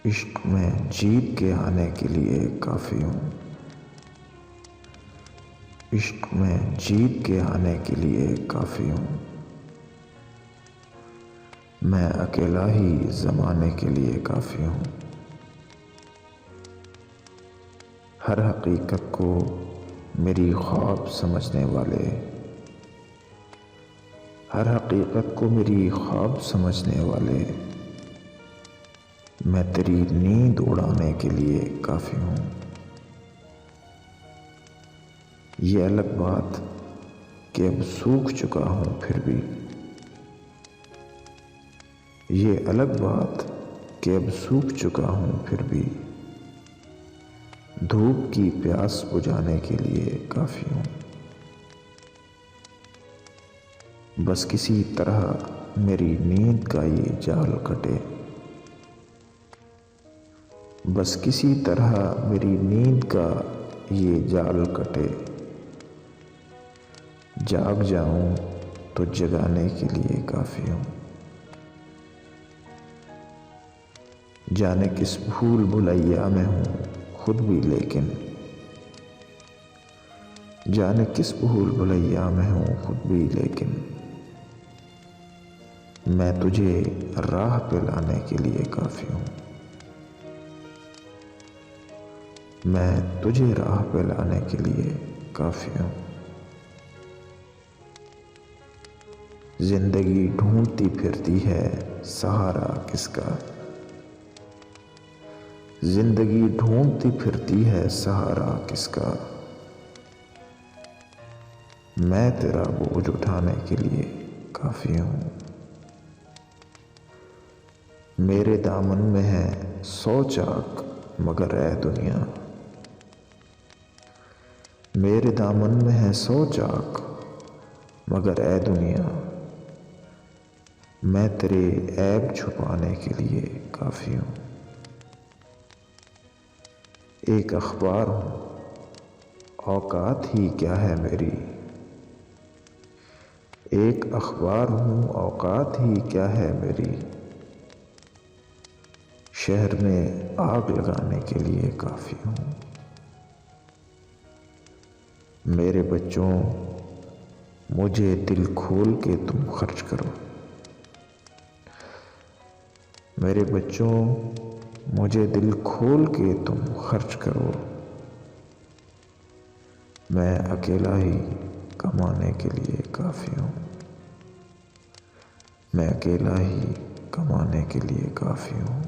इश्क में जीत के आने के लिए काफ़ी हूँ। इश्क में जीत के आने के लिए काफ़ी हूँ। मैं अकेला ही ज़माने के लिए काफ़ी हूँ। हर हकीकत को मेरी ख्वाब समझने वाले, हर हकीकत को मेरी ख्वाब समझने वाले, मैं तेरी नींद उड़ाने के लिए काफ़ी हूँ। ये अलग बात कि अब सूख चुका हूँ फिर भी, ये अलग बात कि अब सूख चुका हूँ फिर भी, धूप की प्यास बुझाने के लिए काफ़ी हूँ। बस किसी तरह मेरी नींद का ये जाल कटे, बस किसी तरह मेरी नींद का ये जाल कटे, जाग जाऊं तो जगाने के लिए काफ़ी हूँ। जाने किस भूल भुलैया में हूँ खुद भी, लेकिन जाने किस भूल भुलैया में हूँ खुद भी, लेकिन मैं तुझे राह पे लाने के लिए काफ़ी हूँ। मैं तुझे राह पे लाने के लिए काफ़ी हूँ। जिंदगी ढूंढती फिरती है सहारा किसका, जिंदगी ढूंढती फिरती है सहारा किसका, मैं तेरा बोझ उठाने के लिए काफ़ी हूँ। मेरे दामन में है 100 चाक मगर ऐ दुनिया, मेरे दामन में है 100 चाक मगर ऐ दुनिया, मैं तेरे ऐब छुपाने के लिए काफ़ी हूँ। एक अखबार हूँ, औकात ही क्या है मेरी, एक अखबार हूँ, औकात ही क्या है मेरी, शहर में आग लगाने के लिए काफ़ी हूँ। मेरे बच्चों, मुझे दिल खोल के तुम खर्च करो, मेरे बच्चों, मुझे दिल खोल के तुम खर्च करो, मैं अकेला ही कमाने के लिए काफ़ी हूँ। मैं अकेला ही कमाने के लिए काफ़ी हूँ।